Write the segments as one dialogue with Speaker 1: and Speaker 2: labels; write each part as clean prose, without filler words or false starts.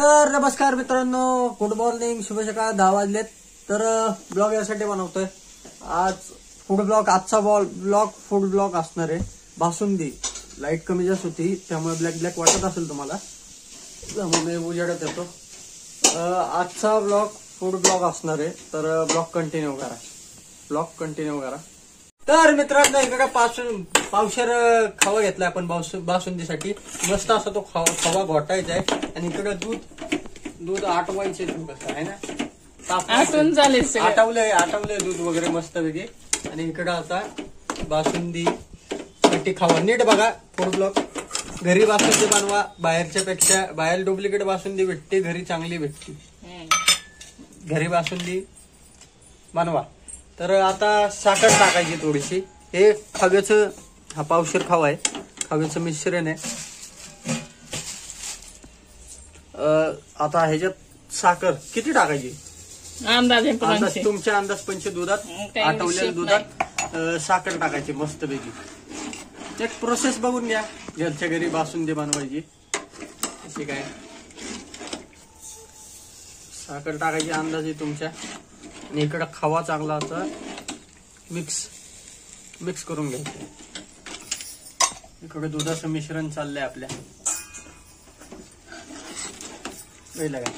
Speaker 1: तर नमस्कार मित्रांनो, गुड मॉर्निंग, शुभ सकाळ. 10 वाजलेत. तर ब्लॉग यासाठी बनवतोय आज फूड ब्लॉग. आजचा ब्लॉग फूड ब्लॉग असणार आहे. बासुंदी लाईट कमी जास्त होती त्यामुळे ब्लॅक ब्लॅक वाटत असेल तुम्हाला, त्यामुळे मी उजेडत येतो. आजचा ब्लॉग फूड ब्लॉग असणार आहे, तर ब्लॉग कंटिन्यू करा. तर मित्रांनो, इकडे पावशेर खवा घेतलाय आपण बासुंदीसाठी. मस्त असा तो खवा घोटायचा आहे आणि इकडे दूध आटवायचे कसं आहे ना, आटवलंय दूध वगैरे मस्त पैकी. आणि इकडं आता बासुंदी साठी खवा. नीट बघा फूड ब्लॉग. घरी बासुंदी बनवा, बाहेरच्या पेक्षा. बाहेर डुप्लिकेट बासुंदी भेटते, घरी चांगली भेटते. घरी बासुंदी बनवा. तर आता साखर टाकायची थोडीशी. हे खव्याचं, हा पावशेर खवा आहे, खव्याचं मिश्रण आहे. आता ह्याच्यात साखर किती टाकायची अंदाज तुमच्या अंदाजपंच. दुधात आटवलेल्या दुधात साखर टाकायची मस्त पैकी. एक प्रोसेस बघून घ्या घरच्या घरी बासुंदी बनवायची अशी काय. साखर टाकायची अंदाजे तुमच्या. आणि इकडं खवा चांगला असा मिक्स करून घ्यायचं. इकडे दुधाचं मिश्रण चाललंय आपल्या. पहिलं काय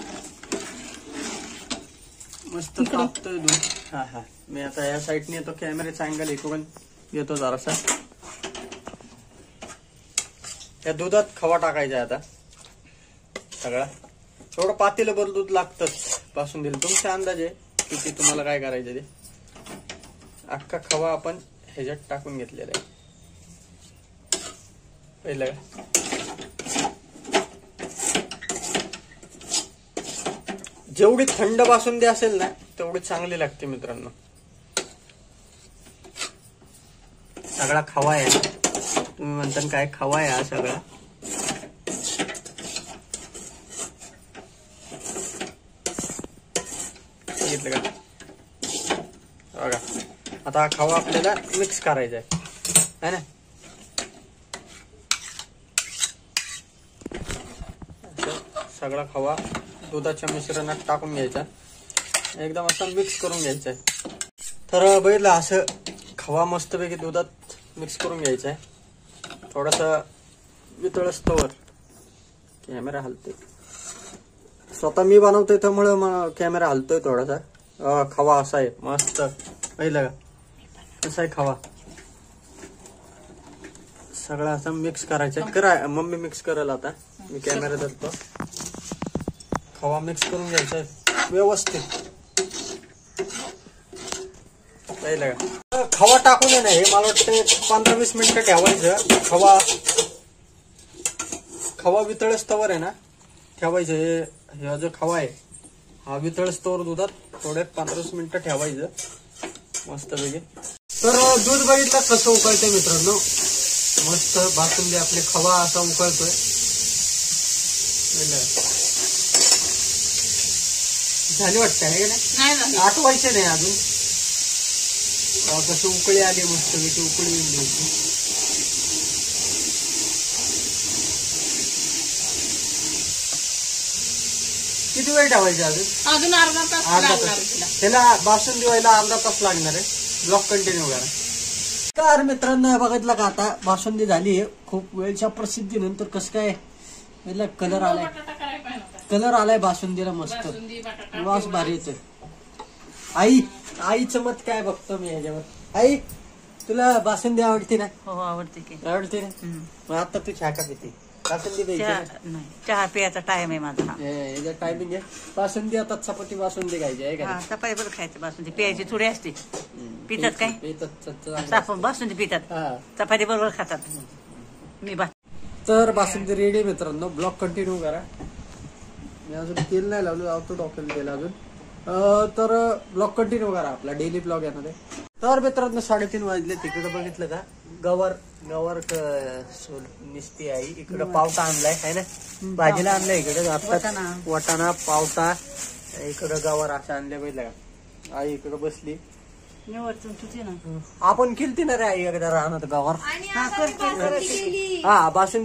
Speaker 1: मस्त तापतोय दूध. हा मी आता या साईडने येतो, कॅमेऱ्याचा अँगल इकडून येतो जरासा. या दुधात खवा टाकायचा आता सगळा. थोडं पातेलं भर दूध लागतंच बासुंदीला. तुमच्या अंदाजे किती तुम्हाला काय करायचं ते. अख्खा खवा आपण ह्याच्यात टाकून घेतलेला आहे पहिलं. जेवढी थंड बासुंदी असेल ना तेवढी चांगली लागते मित्रांनो. सगळा खवा आहे, तुम्ही म्हणता काय खवा आहे हा सगळा. घेतलं का बघा. आता हा खवा आपल्याला मिक्स करायचा आहे ना. सगळा खवा दुधाच्या मिश्रणात टाकून घ्यायचा, एकदम असं मिक्स करून घ्यायचा आहे. तर बघितलं असं खवा मस्तपैकी दुधात मिक्स करून घ्यायचा आहे. थोडासा वितळस्तवर. कॅमेरा हलतोय, स्वतः मी बनवतोय त्यामुळे कॅमेरा हलतोय थोडासा. खवा असा आहे मस्त. पहिलं का कसा आहे खवा. सगळं असं मिक्स करायचं. करा मम्मी मिक्स करेल, आता मी कॅमेरा धरतो. खवा मिक्स करून घ्यायचा व्यवस्थित. पहिलं का खवा टाकून ये ना, हे मला वाटतं 15-20 मिनिटं ठेवायचं. खवा वितळस्तवर आहे ना ठेवायचं. हे जो खवा आहे हा वितळस्तवर दुधात थोडे 15-20 मिनिटं ठेवायचं मस्त पैकी. तर दूध बघितलं कसं उकळतंय मित्रांनो. मस्त बासुंदी आपले खवा असा उकळतोय. झाली वाटतं आहे ना, आठवायचे नाही अजून. कसं उकळी आली मस्त पैकी. उकळी येऊन द्यायची. किती वेळ ठेवायचे अजून
Speaker 2: अर्धा तास.
Speaker 1: त्याला बासुंदी व्हायला अर्धा तास लागणार आहे. ब्लॉग कंटिन्यू करा. तर मित्रांनो बघितलं का, आता बासुंदी झाली आहे. खूप वेळच्या प्रसिद्धीनंतर कसं काय कलर आलाय बासुंदीला मस्त. वास भारी येतोय. आईचं मत काय बघतो मी ह्याच्यावर. आई, तुला बासुंदी आवडते ना?
Speaker 2: हो आवडते की.
Speaker 1: आवडते ना. मग आता तू चहा का पिते? बासुंदी प्यायची.
Speaker 2: चहा प्यायचा टाइम आहे माझा.
Speaker 1: याचा टायमिंग आहे. बासुंदी आता चपाती बासुंदी खायची आहे का?
Speaker 2: चपाती बरं खायचं. बासुंदी प्यायची थोडी असते. पितात काय साफून बासुंदी पितात, चपाती बरोबर खातात. मी
Speaker 1: तर बासुंदी रेडी मित्रांनो. ब्लॉग कंटिन्यू करा. मी अजून तेल नाही लावलं, लावतो डॉक्टर तेल अजून. तर ब्लॉग कंटिन्यू करा, आपला डेली ब्लॉग यामध्ये. तर मित्रांनो 3:30 वाजले. तिकडे बघितलं का गवर निसती आई. इकडं पावटा आणलाय आहे ना, भाजीला आणलाय. इकडे वाटाणा पावटा. इकडं गवर असं आणले. बघितलं का आई इकडे बसली. आपण केलती ना रे आई एकदा राहणार गवर.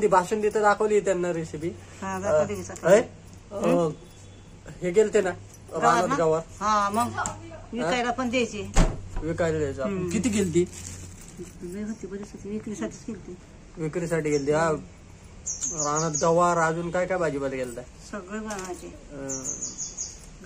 Speaker 1: बासुंदी तर दाखवली त्यांना रेसिपी. हे गेलते ना रानात गावात
Speaker 2: हा मग विकायला पण द्यायची.
Speaker 1: विकायला द्यायचं आपण. किती गेलती?
Speaker 2: होती बरीच होती, विक्रीसाठीच केली.
Speaker 1: विक्रीसाठी गेलती. हा रानात गवार अजून काय काय भाजीपाला गेलता?
Speaker 2: सगळे बनायचे.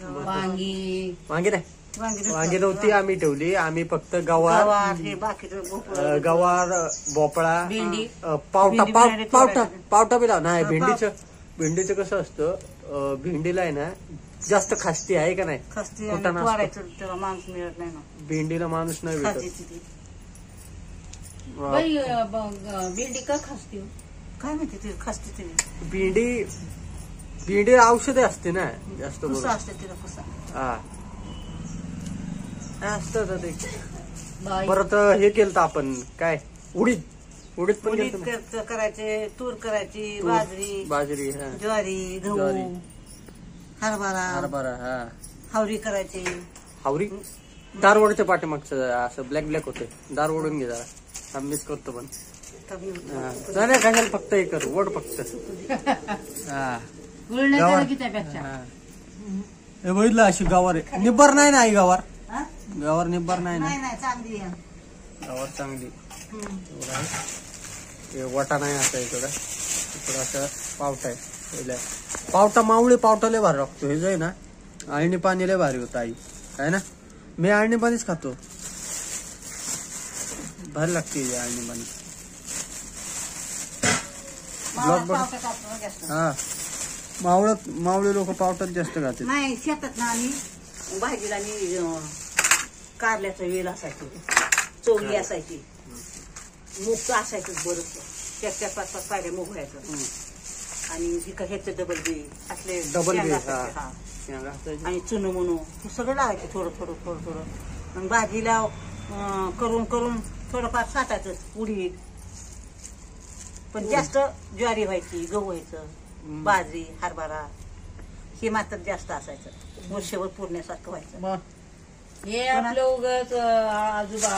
Speaker 3: वांगी
Speaker 1: वांगी नाही,
Speaker 2: वांगी
Speaker 1: वांगी नव्हती आम्ही ठेवली. आम्ही फक्त गवार
Speaker 2: गवार हे बाकीचं भोपळं.
Speaker 1: गवार भोपळा
Speaker 3: भेंडी.
Speaker 1: पावटा
Speaker 2: भेंडी
Speaker 1: पावटा
Speaker 2: बिर्याणी
Speaker 1: पावटा
Speaker 2: तोडायची.
Speaker 1: पावटा बी लाव नाही.
Speaker 2: हा,
Speaker 1: भेंडीचं कसं असतं भेंडीला आहे ना जास्त खास्ती आहे का नाही?
Speaker 2: खस्ती
Speaker 1: कुठं
Speaker 2: आणि
Speaker 1: नसतं.
Speaker 2: तोडायचं त्याला माणूस मिळत नाही ना.
Speaker 1: भेंडीला माणूस नाही भेटत.
Speaker 2: खाजीची ती
Speaker 3: बाई भेंडी का खासती हो?
Speaker 2: काय माहिती ती खस्ती ती
Speaker 1: भेंडी औषधे असते ना जास्त
Speaker 2: कुसा
Speaker 1: करून.
Speaker 2: असते तिला कुसा.
Speaker 1: हा असतं तर ते.
Speaker 3: बाई
Speaker 1: परत हे केलं आपण काय उडीद पण
Speaker 2: उडीद
Speaker 1: केलं ना.
Speaker 2: करायचे, तूर करायची,
Speaker 1: तूर,
Speaker 2: बाजरी,
Speaker 1: बाजरी हा
Speaker 2: ज्वारी,
Speaker 1: ज्वारी.
Speaker 2: गहू, हरभरा,
Speaker 1: हरभरा हा
Speaker 2: हावरी करायची.
Speaker 1: हावरी दारवडच्या पाठीमागचं असं ब्लॅक ब्लॅक होते. दार ओढून घे जरा. आम्ही मिस करतो पण नाही कशाला फक्त हे कर वड फक्त. हा
Speaker 3: गुळ नाही
Speaker 1: गवार.
Speaker 3: करा की त्यापेक्षा.
Speaker 1: हा. हे बघितलं अशी गवार आहे. निब्बर नाही ना आई गवार?
Speaker 2: हा?
Speaker 1: गवार निब्बर नाही ना.
Speaker 2: नाही नाही चांगली आहे.
Speaker 1: गवार चांगली.
Speaker 2: हम्म.
Speaker 1: एवढं आहे. हे वटा नाही आता इकडं. इकडं असं पावटा आहे. पहिलं पावटा मावळे पावटा लय भारी लागतो. हे जे आहे ना आळणी पाणी लय भारी होतं आई आहे ना. मी आळणी पाणीच खातो. भारी लागते हे आळणी पाणी. ब्लॉक बघ.
Speaker 2: पावसात आपलं जास्त.
Speaker 1: हा मावळे लोक पावटात जास्त खातात.
Speaker 2: नाही शेतात ना आम्ही भाजीला आणि कारल्याचा वेल असायची, चवली असायची, मूग असायचं बरंच. चार 5 पायऱ्या मूग व्हायचं आणि ह्याचं डबल बी असले
Speaker 1: डबल बी,
Speaker 2: शेंगा
Speaker 1: हा.
Speaker 2: असायचे, हा.
Speaker 1: शेंगा असायची.
Speaker 2: आणि चुनो मुनो हे सगळं लावायचं थोडं थोडं थोडं थोडं. मग भाजीला करून करून थोडंफार साठायचं उडीद. पण जास्त ज्वारी व्हायची, गहू व्हायचं, बाजरी, हरभरा हे मात्र जास्त असायचं. वर्षभर पुरण्यासारखं व्हायचं.
Speaker 1: मग
Speaker 3: हे आपलं उगाच आजोबा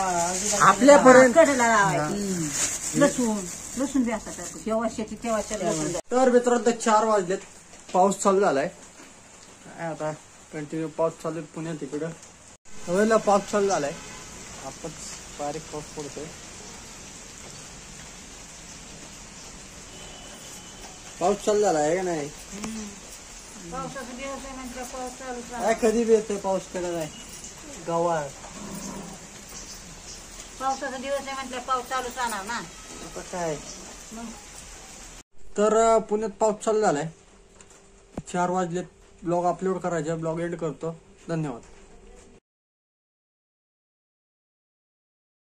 Speaker 1: आपल्यापर्यंत
Speaker 2: कडेला लावायची. लसूण बी असायचं. जेव्हा शेती तेव्हा लसूण.
Speaker 1: तर मित्रांनो 4 वाजलेत. पाऊस चालू झालाय. काय आता कंटिन्यू पाऊस चालू आहे पुण्यात. तिकडं हवेला पाऊस चालू झालाय. आपण बारीक पाऊस पडतोय. पाऊस चालू झाला आहे का नाही?
Speaker 2: पावसाचा दिवस आहे म्हणजे पाऊस चालू
Speaker 1: काय कधी बी येतोय पाऊस केला नाही. गवार
Speaker 2: पावसाचा दिवस आहे म्हणजे पाऊस चालूच राहणार ना.
Speaker 1: आता काय.
Speaker 2: मग
Speaker 1: तर पुण्यात पाऊस चालू झालाय. 4 वाजलेत. ब्लॉग अपलोड करायचा. ब्लॉग एंड करतो. धन्यवाद.